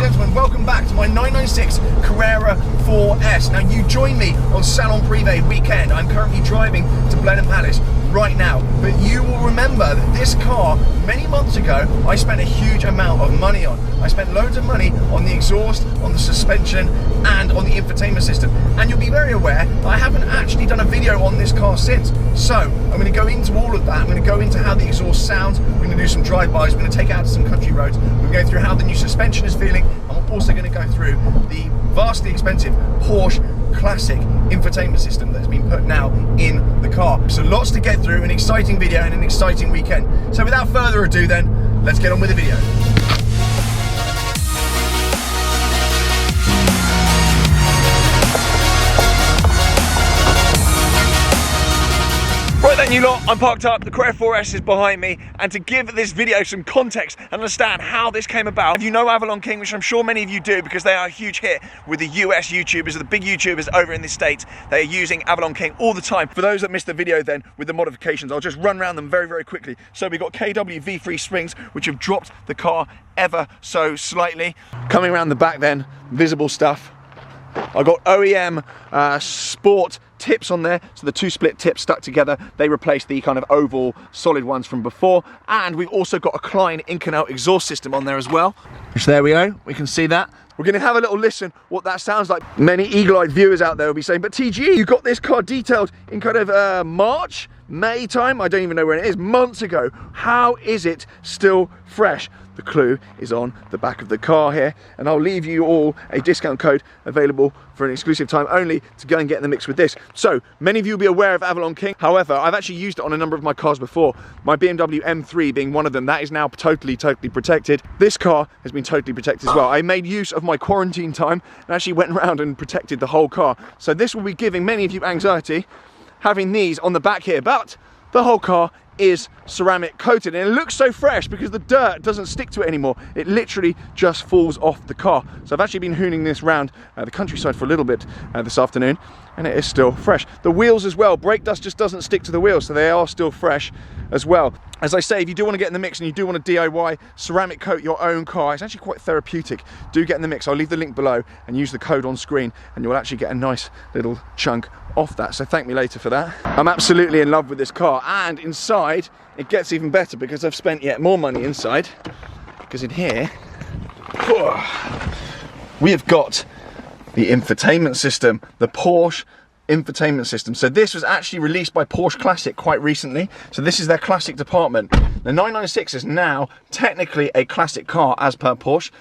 gentlemen, welcome back to my 996 Carrera 4S. Now you join me on Salon Privé weekend. I'm currently driving to Blenheim Palace right now, but you will remember that this car, many months ago, I spent a huge amount of money on. I spent loads of money on the exhaust, on the suspension, and on the infotainment system. And you'll be very aware, I haven't actually done a video on this car since. So, I'm going to go into all of that. I'm going to go into how the exhaust sounds. We're going to do some drive-bys. We're going to take it out to some country roads. We're going to go through how the new suspension is feeling. And we're also going to go through the vastly expensive Porsche Classic infotainment system that's been put now in the car. So lots to get through, an exciting video and an exciting weekend. So without further ado then, let's get on with the video. Right then you lot, I'm parked up, the Carrera 4S is behind me, and to give this video some context and understand how this came about, if you know Avalon King, which I'm sure many of you do because they are a huge hit with the US YouTubers, the big YouTubers over in the States, they are using Avalon King all the time. For those that missed the video then with the modifications, I'll just run around them very, very quickly. So we've got KW V3 springs, which have dropped the car ever so slightly. Coming around the back then, visible stuff. I got OEM sport tips on there, so the two split tips stuck together. They replaced the kind of oval solid ones from before, and we've also got a Klein in-canal exhaust system on there as well, which there we go, we can see that. We're going to have a little listen what that sounds like. Many eagle-eyed viewers out there will be saying, but TG, you got this car detailed in kind of March, May time, I don't even know when it is, months ago. How is it still fresh? The clue is on the back of the car here, and I'll leave you all a discount code available for an exclusive time only to go and get in the mix with this. So many of you will be aware of Avalon King. However, I've actually used it on a number of my cars before, my BMW M3 being one of them. That is now totally protected. This car has been totally protected as well. I made use of my quarantine time and actually went around and protected the whole car. So this will be giving many of you anxiety having these on the back here, but the whole car is ceramic coated, and it looks so fresh because the dirt doesn't stick to it anymore. It literally just falls off the car. So I've actually been hooning this round the countryside for a little bit this afternoon, and it is still fresh. The wheels as well, brake dust just doesn't stick to the wheels, so they are still fresh as well. As I say, if you do want to get in the mix and you do want to DIY ceramic coat your own car, it's actually quite therapeutic. Do get in the mix. I'll leave the link below and use the code on screen, and you'll actually get a nice little chunk off that. So thank me later for that. I'm absolutely in love with this car, and inside it gets even better because I've spent yet more money inside, because in here we have got the infotainment system, the Porsche infotainment system. So this was actually released by Porsche Classic quite recently. So this is their classic department. The 996 is now technically a classic car as per Porsche.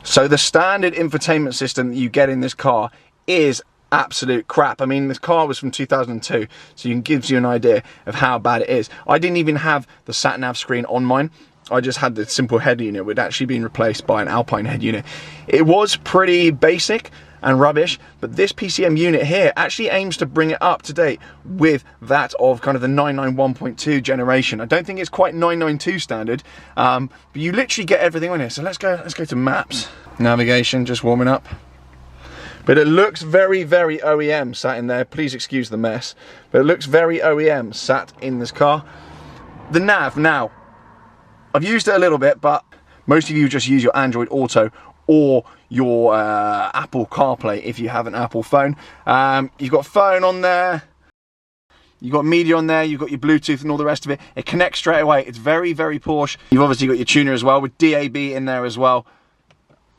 So the standard infotainment system that you get in this car is absolute crap. I mean, this car was from 2002, so it gives you an idea of how bad it is. I didn't even have the sat-nav screen on mine. I just had the simple head unit, which had actually been replaced by an Alpine head unit. It was pretty basic and rubbish, but this PCM unit here actually aims to bring it up to date with that of kind of the 991.2 generation. I don't think it's quite 992 standard, but you literally get everything on here. So let's go to maps. Navigation, just warming up. But it looks very, very OEM sat in there. Please excuse the mess, but it looks very OEM sat in this car. The nav, now, I've used it a little bit, but most of you just use your Android Auto or your Apple Carplay if you have an Apple phone. You've got phone on there, you've got media on there, you've got your Bluetooth and all the rest of it. It connects straight away. It's very, very Porsche. You've obviously got your tuner as well with DAB in there as well.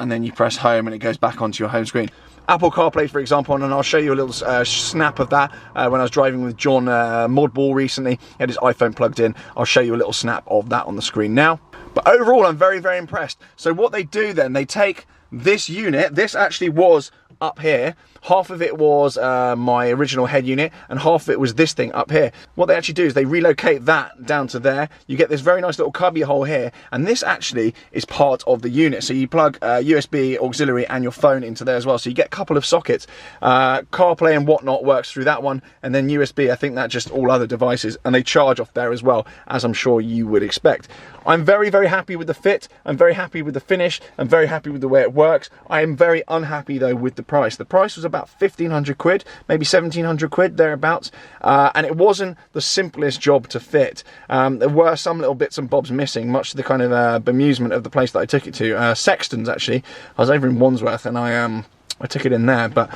And then you press home and it goes back onto your home screen. Apple CarPlay, for example, and I'll show you a little snap of that when I was driving with John Modball recently. He had his iPhone plugged in. I'll show you a little snap of that on the screen now. But overall, I'm very, very impressed. So what they do then, they take this unit, this actually was up here, half of it was my original head unit and half of it was this thing up here. What they actually do is they relocate that down to there. You get this very nice little cubby hole here, and this actually is part of the unit. So you plug USB auxiliary and your phone into there as well, so you get a couple of sockets. CarPlay and whatnot works through that one, and then USB, I think that just all other devices, and they charge off there as well, as I'm sure you would expect. I'm very, very happy with the fit. I'm very happy with the finish. I'm very happy with the way it works. I am very unhappy though with the price. The price was about 1,500 quid, maybe 1,700 quid, thereabouts. And it wasn't the simplest job to fit. There were some little bits and bobs missing, much to the kind of bemusement of the place that I took it to. Sexton's, actually. I was over in Wandsworth and I took it in there, but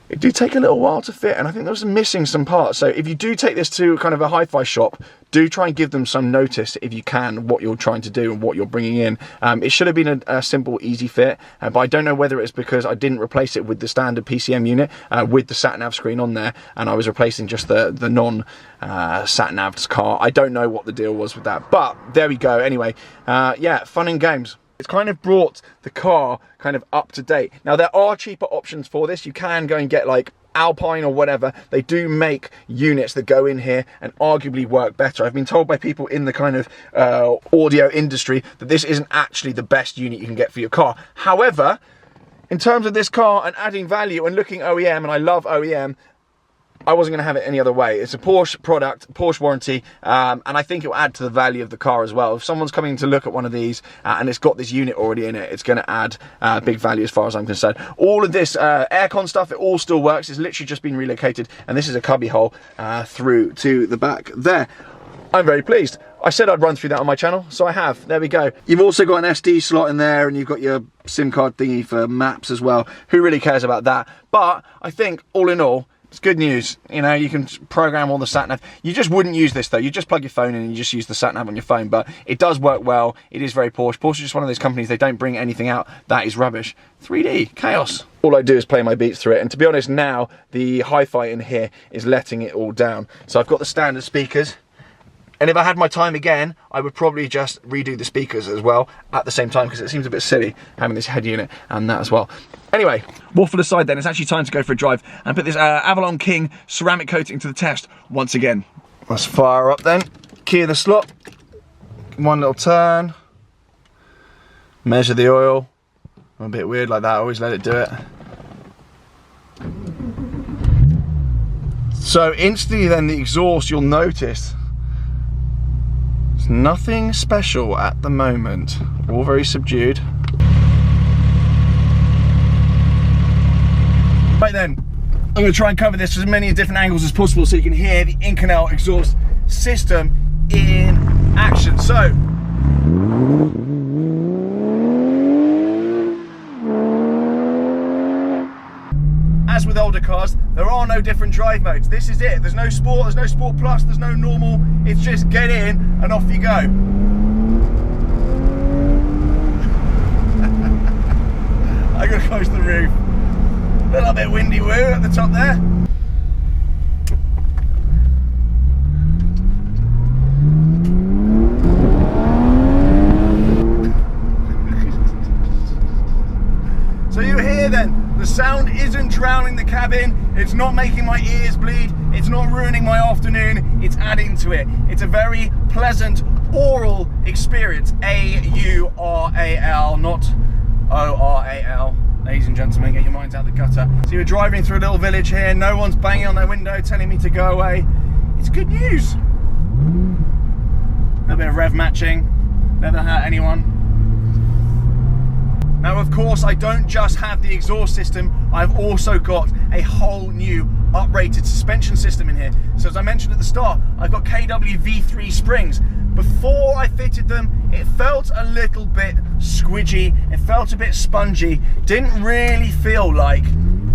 it did take a little while to fit, and I think there was missing some parts. So if you do take this to kind of a hi-fi shop, do try and give them some notice if you can, what you're trying to do and what you're bringing in. It should have been a simple, easy fit, but I don't know whether it's because I didn't replace it with the standard PCM unit with the sat-nav screen on there, and I was replacing just the non-sat-nav car. I don't know what the deal was with that, but there we go. Anyway, yeah, fun and games. It's kind of brought the car kind of up to date. Now, there are cheaper options for this. You can go and get like Alpine or whatever. They do make units that go in here and arguably work better. I've been told by people in the kind of audio industry that this isn't actually the best unit you can get for your car. However, in terms of this car and adding value and looking OEM, and I love OEM, I wasn't going to have it any other way. It's a Porsche product, Porsche warranty, and I think it will add to the value of the car as well. If someone's coming to look at one of these and it's got this unit already in it, it's going to add big value as far as I'm concerned. All of this aircon stuff, it all still works. It's literally just been relocated, and this is a cubby hole through to the back there. I'm very pleased. I said I'd run through that on my channel, so I have. There we go. You've also got an SD slot in there, and you've got your SIM card thingy for maps as well. Who really cares about that? But I think all in all, it's good news. You know, you can program all the sat-nav. You just wouldn't use this though. You just plug your phone in and you just use the sat-nav on your phone, but it does work well. It is very Porsche. Porsche is just one of those companies, they don't bring anything out that is rubbish. 3D, chaos. All I do is play my beats through it, and to be honest now, the hi-fi in here is letting it all down. So I've got the standard speakers, and if I had my time again, I would probably just redo the speakers as well at the same time, because it seems a bit silly having this head unit and that as well. Anyway, waffle aside then, it's actually time to go for a drive and put this Avalon King ceramic coating to the test once again. Let's fire up then. Key of the slot. One little turn. Measure the oil. I'm a bit weird like that, I always let it do it. So instantly then the exhaust, you'll notice, there's nothing special at the moment. All very subdued. Right then, I'm going to try and cover this as many different angles as possible so you can hear the Inconel exhaust system in action. So, as with older cars, there are no different drive modes. This is it. There's no Sport, there's no Sport Plus, there's no normal. It's just get in and off you go. I'm going to close the roof. A little bit windy woo at the top there. So you hear then, the sound isn't drowning the cabin, it's not making my ears bleed, it's not ruining my afternoon, it's adding to it. It's a very pleasant oral experience. A-U-R-A-L, not O-R-A-L. Ladies and gentlemen, get your minds out the gutter. So you're driving through a little village here, no one's banging on their window telling me to go away. It's good news. A little bit of rev matching, never hurt anyone. Now of course I don't just have the exhaust system, I've also got a whole new uprated suspension system in here. So as I mentioned at the start, I've got KW V3 springs. Before I fitted them, it felt a little bit squidgy, it felt a bit spongy, didn't really feel like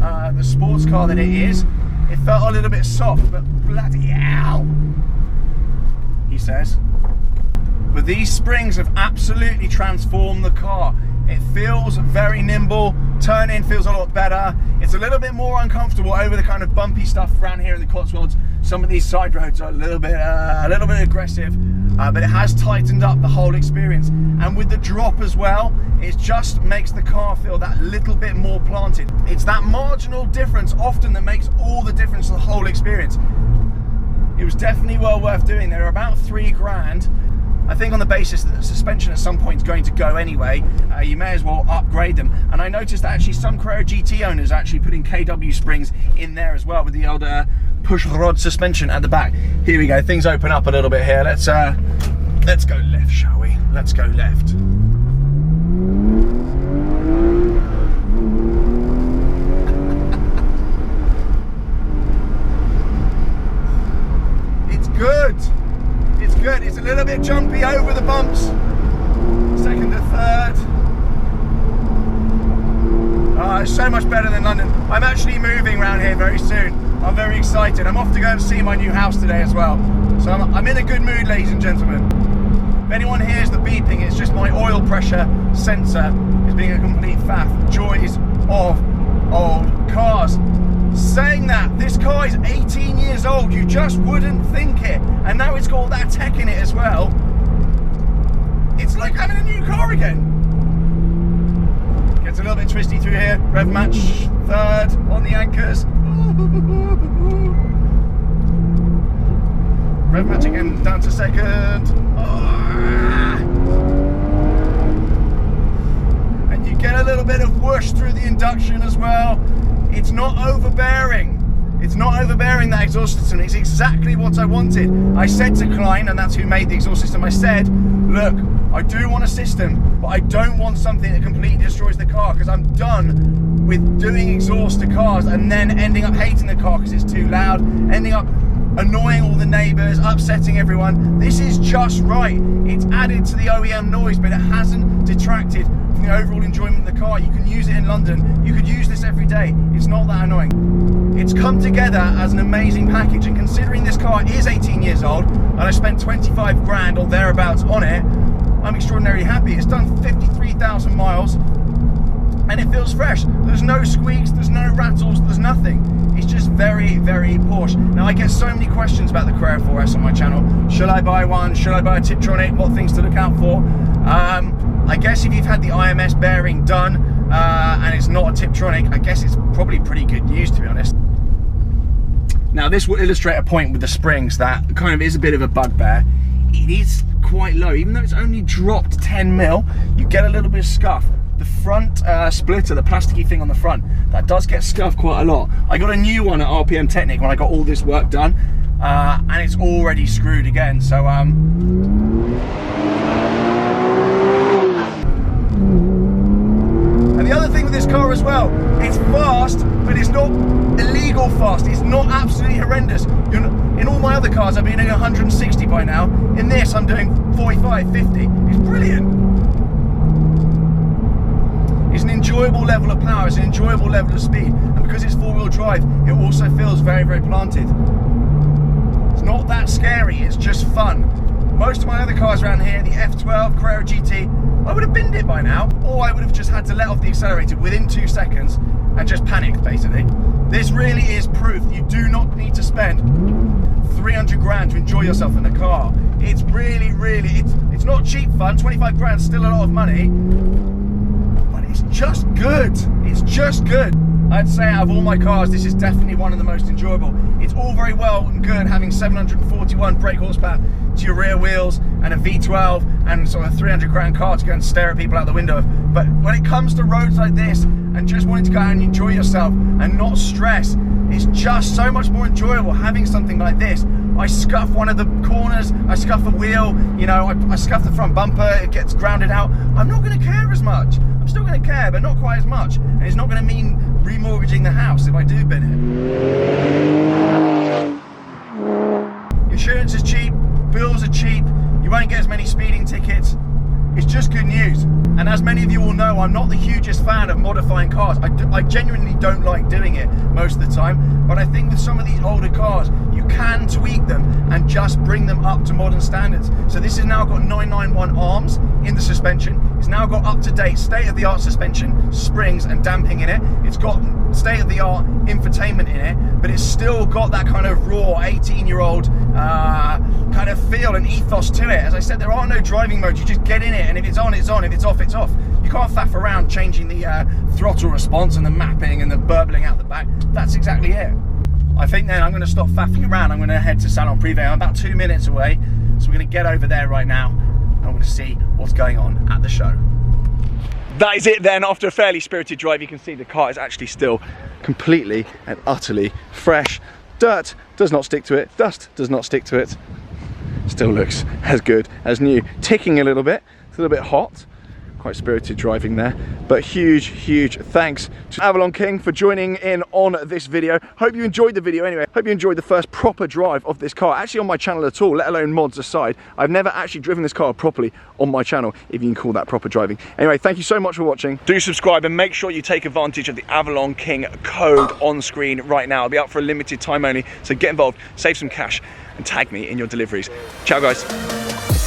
the sports car that it is. It felt a little bit soft, but bloody hell, he says. But these springs have absolutely transformed the car. It feels very nimble, turn-in feels a lot better. It's a little bit more uncomfortable over the kind of bumpy stuff around here in the Cotswolds. Some of these side roads are a little bit aggressive, but it has tightened up the whole experience. And with the drop as well, it just makes the car feel that little bit more planted. It's that marginal difference often that makes all the difference to the whole experience. It was definitely well worth doing. They're about £3 grand. I think on the basis that the suspension at some point is going to go anyway, you may as well upgrade them. And I noticed that actually some Carrera GT owners are actually putting KW springs in there as well with the old push rod suspension at the back. Here we go, things open up a little bit here. Let's Let's go left, shall we? Let's go left. It's good. It's good. It's a little bit jumpy over the bumps. Second to third. It's so much better than London. I'm actually moving around here very soon. I'm very excited. I'm off to go and see my new house today as well. So I'm in a good mood, ladies and gentlemen. If anyone hears the beeping, it's just my oil pressure sensor is being a complete faff. Joys of old cars. Saying that, this car is 18 years old. You just wouldn't think it. And now it's got all that tech in it as well. It's like having a new car again. Gets a little bit twisty through here. Rev match, third on the anchors. Rev match again, down to second. And you get a little bit of whoosh through the induction as well. It's not overbearing. It's not overbearing, that exhaust system. It's exactly what I wanted. I said to Klein, and that's who made the exhaust system, I said, look, I do want a system, but I don't want something that completely destroys the car, because I'm done with doing exhaust to cars and then ending up hating the car because it's too loud, ending up annoying all the neighbours, upsetting everyone. This is just right. It's added to the OEM noise, but it hasn't detracted from the overall enjoyment of the car. You can use it in London. You could use this every day. It's not that annoying. It's come together as an amazing package, and considering this car is 18 years old and I spent 25 grand or thereabouts on it, I'm extraordinarily happy. It's done 53,000 miles and it feels fresh. There's no squeaks, there's no rattles, there's nothing. It's just very, very Porsche. Now I get so many questions about the Carrera 4S on my channel. Should I buy one? Should I buy a Tiptronic? What things to look out for? I guess if you've had the IMS bearing done and it's not a Tiptronic, I guess it's probably pretty good news, to be honest. Now this will illustrate a point with the springs that kind of is a bit of a bugbear. It is quite low, even though it's only dropped 10 mil, you get a little bit of scuff. The front splitter, the plasticky thing on the front, that does get scuffed quite a lot. I got a new one at RPM Technic when I got all this work done, and it's already screwed again, so and the other thing with this car as well, it's fast, but it's not illegal fast. It's not absolutely horrendous. In all my other cars, I've been doing 160 by now. In this, I'm doing 45, 50. It's brilliant. It's an enjoyable level of power. It's an enjoyable level of speed. And because it's four-wheel drive, it also feels very, very planted. It's not that scary. It's just fun. Most of my other cars around here, the F12, Carrera GT, I would have binned it by now, or I would have just had to let off the accelerator within 2 seconds and just panicked, basically. This really is proof you do not need to spend 300 grand to enjoy yourself in the car. It's really, really, it's not cheap fun. 25 grand is still a lot of money, but it's just good. It's just good. I'd say out of all my cars, this is definitely one of the most enjoyable. It's all very well and good having 741 brake horsepower to your rear wheels and a V12 and sort of a 300 grand car to go and stare at people out the window. But when it comes to roads like this and just wanting to go out and enjoy yourself and not stress, it's just so much more enjoyable having something like this. I scuff one of the corners, I scuff a wheel, you know, I scuff the front bumper, it gets grounded out. I'm not going to care as much. I'm still going to care, but not quite as much. And it's not going to mean remortgaging the house if I do bin it. Insurance is cheap, bills are cheap, you won't get as many speeding tickets. It's just good news. And as many of you will know, I'm not the hugest fan of modifying cars. I genuinely don't like doing it most of the time, but I think with some of these older cars, you can tweak them and just bring them up to modern standards. So this has now got 991 arms in the suspension. It's now got up-to-date, state-of-the-art suspension, springs and damping in it. It's got state-of-the-art infotainment in it, but it's still got that kind of raw 18-year-old kind of feel and ethos to it. As I said, there are no driving modes. You just get in it, and if it's on, it's on. If it's off, it's off. You can't faff around changing the throttle response and the mapping and the burbling out the back. That's exactly it. I think then I'm going to stop faffing around. I'm going to head to Salon Privé. I'm about 2 minutes away, so we're going to get over there right now. And I'm going to see what's going on at the show. That is it then. After a fairly spirited drive, you can see the car is actually still Completely and utterly fresh. Dirt does not stick to it. Dust does not stick to it. still looks as good as new. Ticking a little bit, it's a little bit hot. Quite spirited driving there, but huge thanks to Avalon King for joining in on this video. Hope you enjoyed the video anyway. Hope you enjoyed the first proper drive of this car, actually on my channel at all, let alone mods aside. I've never actually driven this car properly on my channel, if you can call that proper driving. Anyway, thank you so much for watching. Do subscribe and make sure you take advantage of the Avalon King code on screen right now. It'll be out for a limited time only, so get involved, save some cash, and tag me in your deliveries. Ciao guys.